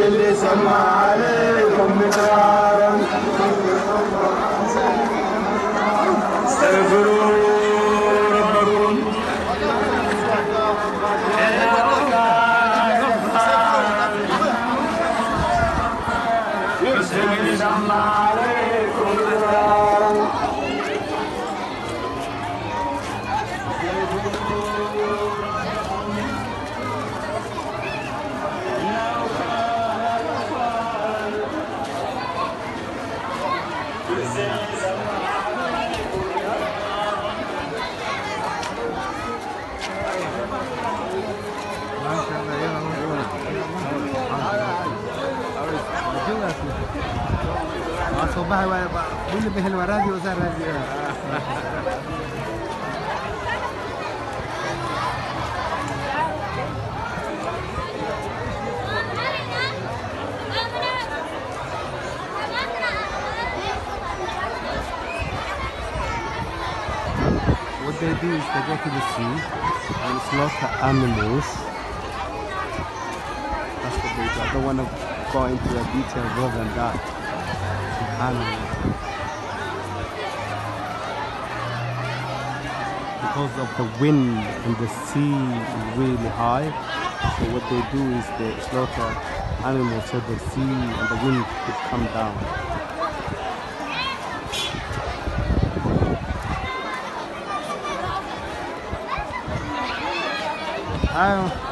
اللي سمى عليكم مدرارا استغفروا ربكم يرسل اللي سمى عليكم مدرارا صباح واللي به الورادي وزار What they do is they go to the sea and slaughter animals. That's what they do. I don't want to go into the details more than that. Because of the wind and the sea is really high, so what they do is they slaughter animals so the sea and the wind could come down. I don't